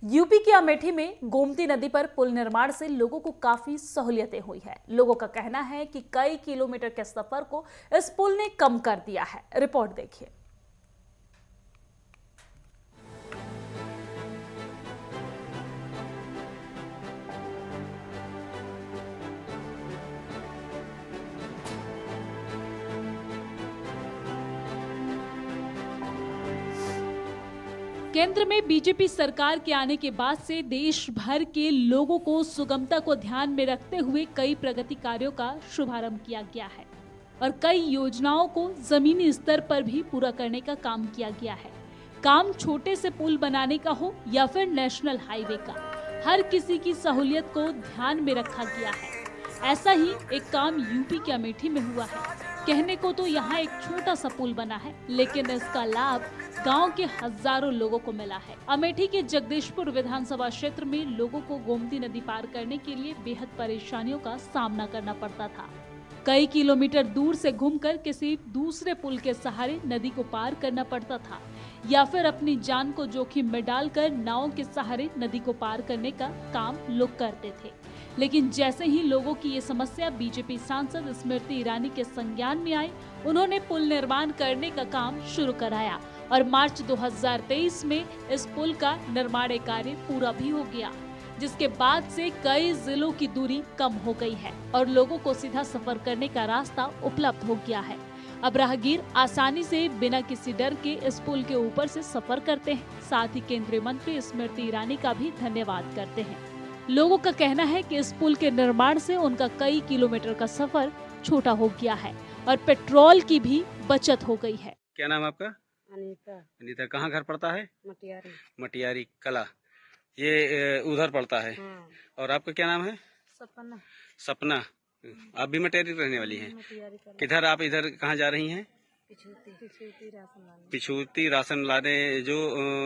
UP के अमेठी में गोमती नदी पर पुल निर्माण से लोगों को काफी सहूलियतें हुई है। लोगों का कहना है कि कई किलोमीटर के सफर को इस पुल ने कम कर दिया है। रिपोर्ट देखिए। केंद्र में बीजेपी सरकार के आने के बाद से देश भर के लोगों को सुगमता को ध्यान में रखते हुए कई प्रगति कार्यों का शुभारंभ किया गया है और कई योजनाओं को जमीनी स्तर पर भी पूरा करने का काम किया गया है। काम छोटे से पुल बनाने का हो या फिर नेशनल हाईवे का, हर किसी की सहूलियत को ध्यान में रखा गया है। ऐसा ही एक काम यूपी के अमेठी में हुआ है। कहने को तो यहाँ एक छोटा सा पुल बना है, लेकिन इसका लाभ गांव के हजारों लोगों को मिला है। अमेठी के जगदीशपुर विधानसभा क्षेत्र में लोगों को गोमती नदी पार करने के लिए बेहद परेशानियों का सामना करना पड़ता था। कई किलोमीटर दूर से घूमकर किसी दूसरे पुल के सहारे नदी को पार करना पड़ता था या फिर अपनी जान को जोखिम में डालकर नाव के सहारे नदी को पार करने का काम लोग करते थे। लेकिन जैसे ही लोगों की ये समस्या बीजेपी सांसद स्मृति ईरानी के संज्ञान में आई, उन्होंने पुल निर्माण करने का काम शुरू कराया और मार्च 2023 में इस पुल का निर्माण कार्य पूरा भी हो गया, जिसके बाद से कई जिलों की दूरी कम हो गई है और लोगों को सीधा सफर करने का रास्ता उपलब्ध हो गया है। अब राहगीर आसानी से बिना किसी डर के इस पुल के ऊपर से सफर करते हैं। साथ ही केंद्रीय मंत्री स्मृति ईरानी का भी धन्यवाद करते हैं। लोगों का कहना है कि इस पुल के निर्माण से उनका कई किलोमीटर का सफर छोटा हो गया है और पेट्रोल की भी बचत हो गई है। क्या नाम है आपका? अनीता। अनीता, कहाँ घर पड़ता है? मटियारी। मटियारी कला, ये उधर पड़ता है। हाँ। और आपका क्या नाम है? सपना। सपना, आप भी मटियारी रहने वाली हैं? मटियारी कला। किधर आप इधर कहाँ जा रही हैं? पिछूती राशन लाने। पिछूती राशन लाने, जो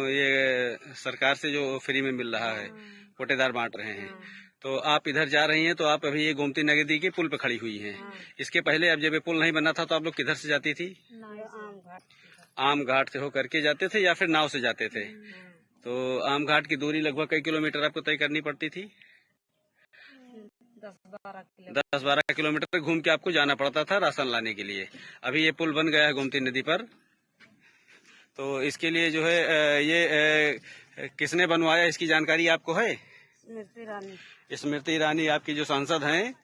ये सरकार से जो फ्री में मिल रहा है, कोटेदार बांट रहे हैं। तो आप इधर जा रही हैं, तो आप अभी ये गोमती नदी के पुल पे खड़ी हुई हैं। इसके पहले अब जब ये पुल नहीं बना था तो आप लोग किधर से जाती थी? आम घाट से होकर के जाते थे या फिर नाव से जाते थे? तो आम घाट की दूरी लगभग कई किलोमीटर आपको तय करनी पड़ती थी? 10-12 किलोमीटर घूम के आपको जाना पड़ता था राशन लाने के लिए। अभी ये पुल बन गया है गोमती नदी पर, तो इसके लिए जो है ये किसने बनवाया, इसकी जानकारी आपको है? स्मृति ईरानी। स्मृति ईरानी आपकी जो सांसद हैं,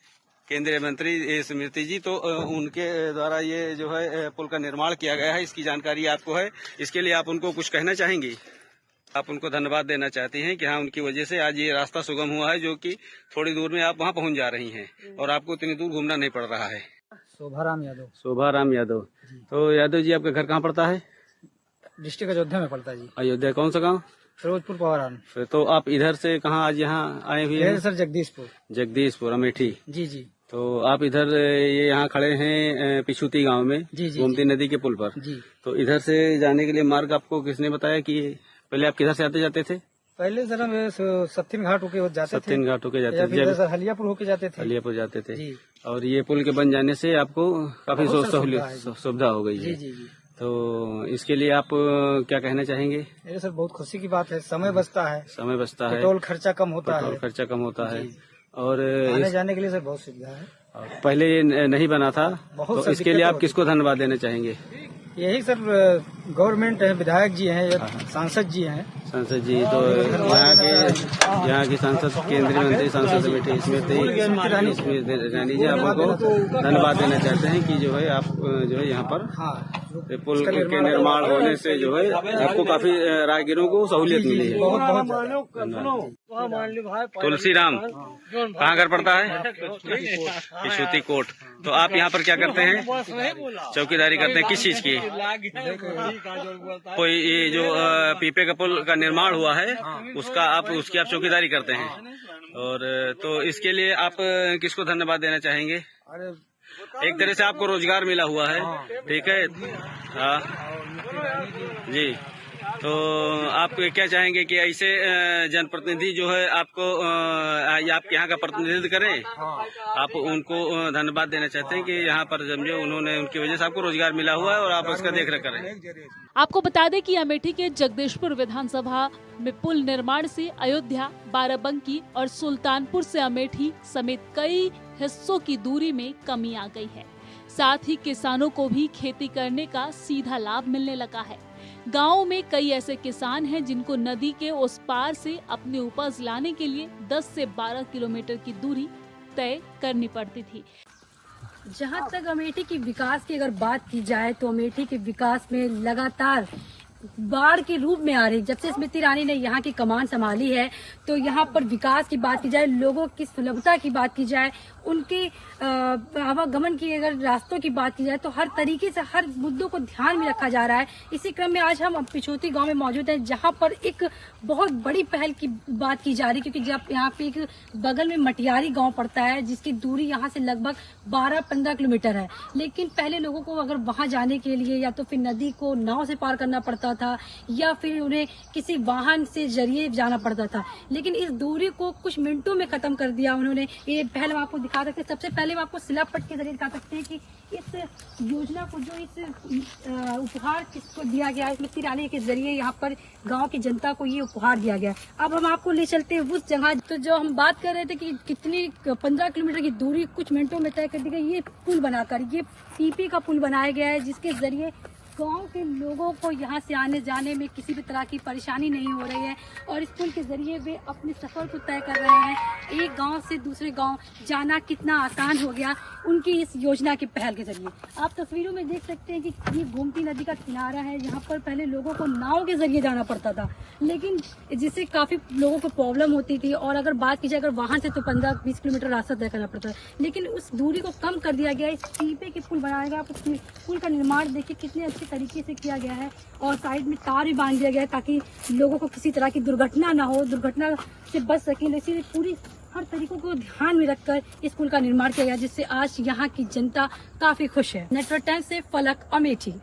केंद्रीय मंत्री स्मृति जी, तो उनके द्वारा ये जो है पुल का निर्माण किया गया है, इसकी जानकारी आपको है। इसके लिए आप उनको कुछ कहना चाहेंगी? आप उनको धन्यवाद देना चाहती हैं कि हाँ, उनकी वजह से आज ये रास्ता सुगम हुआ है, जो कि थोड़ी दूर में आप वहाँ पहुँच जा रही हैं और आपको इतनी दूर घूमना नहीं पड़ रहा है। शोभाराम यादव। शोभाराम यादव। तो यादव जी, आपका घर कहाँ पड़ता है? डिस्ट्रिक्ट अयोध्या में पड़ता है जी। अयोध्या, कौन सा गाँव? फिरोजपुर पवारान। तो आप इधर से कहाँ आज यहाँ आए हुए हैं? सर जगदीशपुर। जगदीशपुर, अमेठी। जी जी। तो आप इधर ये यहाँ खड़े हैं पिछूती गांव में, जी जी, गोमती नदी के पुल पर। जी। तो इधर से जाने के लिए मार्ग आपको किसने बताया कि पहले आप किधर से आते जाते थे? पहले सर हम सत्तीन घाट होके जाते थे। सत्तीन घाट होके जाते थे, सर हलियापुर होके जाते थे। हलियापुर जाते थे जी। और ये पुल के बन जाने से आपको काफी सुविधा हो गई है। जी जी जी। तो इसके लिए आप क्या कहना चाहेंगे? मेरे सर बहुत खुशी की बात है, समय बचता है, समय बचता है, पेट्रोल खर्चा कम होता है, पेट्रोल खर्चा कम होता है और आने जाने के लिए सर बहुत सुविधा है। पहले ये नहीं बना था, तो इसके लिए आप किसको धन्यवाद देना चाहेंगे? यही सर गवर्नमेंट है, विधायक जी हैं, सांसद जी हैं। सांसद जी, तो यहाँ की सांसद, केंद्रीय मंत्री सांसद अमेठी स्मृति ईरानी जी, आप उनको धन्यवाद देना चाहते हैं कि जो है आप जो है यहाँ पर पुल के निर्माण होने से जो है आपको काफी राहगीरों को सहूलियत मिली है। तुलसीराम, कहाँ घर पड़ता है? पिछूती कोट। तो आप यहाँ पर क्या करते हैं? चौकीदारी करते हैं। किस चीज की? कोई ये जो पीपे का पुल का निर्माण हुआ है, उसकी आप चौकीदारी करते हैं। और तो इसके लिए आप किसको धन्यवाद देना चाहेंगे? एक तरह से आपको रोजगार मिला हुआ है, ठीक है। हाँ जी। तो आप क्या चाहेंगे कि ऐसे जनप्रतिनिधि जो है आपको आपके यहाँ का प्रतिनिधित्व करें? आप उनको धन्यवाद देना चाहते हैं कि यहाँ पर समझो उन्होंने उनकी वजह से आपको रोजगार मिला हुआ है और आप उसका देख रेख करें। आपको बता दें कि अमेठी के जगदीशपुर विधानसभा में पुल निर्माण से अयोध्या, बाराबंकी और सुल्तानपुर से अमेठी समेत कई हिस्सों की दूरी में कमी आ गई है। साथ ही किसानों को भी खेती करने का सीधा लाभ मिलने लगा है। गाँव में कई ऐसे किसान हैं जिनको नदी के उस पार से अपनी उपज लाने के लिए 10 से 12 किलोमीटर की दूरी तय करनी पड़ती थी। जहाँ तक अमेठी की विकास की अगर बात की जाए तो अमेठी के विकास में लगातार बाढ़ के रूप में आ रही। जब से स्मृति ईरानी ने यहाँ की कमान संभाली है तो यहाँ पर विकास की बात की जाए, लोगों की सुलभता की बात की जाए, उनके आवागमन की अगर रास्तों की बात की जाए तो हर तरीके से हर मुद्दों को ध्यान में रखा जा रहा है। इसी क्रम में आज हम पिछोती गांव में मौजूद हैं जहां पर एक बहुत बड़ी पहल की बात की जा रही है, क्योंकि जब यहाँ पे एक बगल में मटियारी गांव पड़ता है जिसकी दूरी यहाँ से लगभग 12-15 किलोमीटर है। लेकिन पहले लोगों को अगर वहां जाने के लिए या तो फिर नदी को नाव से पार करना पड़ता था या फिर उन्हें किसी वाहन से जरिए जाना पड़ता था, लेकिन इस दूरी को कुछ मिनटों में खत्म कर दिया उन्होंने। ये पहले हम आपको दिखा सकते हैं, सबसे पहले हम आपको शिलापट के जरिए दिखा सकते हैं कि इस योजना को जो इस उपहार किसको दिया गया है, स्मृति ईरानी के जरिए यहाँ पर गांव की जनता को ये उपहार दिया गया। अब हम आपको ले चलते हैं उस जगह, तो जो हम बात कर रहे थे कि कितनी 15 किलोमीटर की दूरी कुछ मिनटों में तय कर दी गई। ये पुल बनाकर, ये पीपी का पुल बनाया गया है जिसके जरिए गांव के लोगों को यहाँ से आने जाने में किसी भी तरह की परेशानी नहीं हो रही है और इस पुल के जरिए वे अपने सफर को तय कर रहे हैं। एक गांव से दूसरे गांव जाना कितना आसान हो गया उनकी इस योजना की पहल के जरिए। आप तस्वीरों में देख सकते हैं कि ये गोमती नदी का किनारा है, यहाँ पर पहले लोगों को नाव के जरिए जाना पड़ता था, लेकिन जिससे काफी लोगों को प्रॉब्लम होती थी। और अगर बात की जाए अगर वाहन से तो 15-20 किलोमीटर रास्ता तय करना पड़ता है, लेकिन उस दूरी को कम कर दिया गया। इस पीपे के पुल बनाया गया। आप पुल का निर्माण देखिए कितने अच्छे तरीके से किया गया है और साइड में तार भी बांध दिया गया है ताकि लोगों को किसी तरह की दुर्घटना ना हो, दुर्घटना से बच सके। इसीलिए पूरी हर तरीकों को ध्यान में रखकर इस पुल का निर्माण किया गया, जिससे आज यहाँ की जनता काफी खुश है। नेटवर्क टाइम्स से फलक, अमेठी।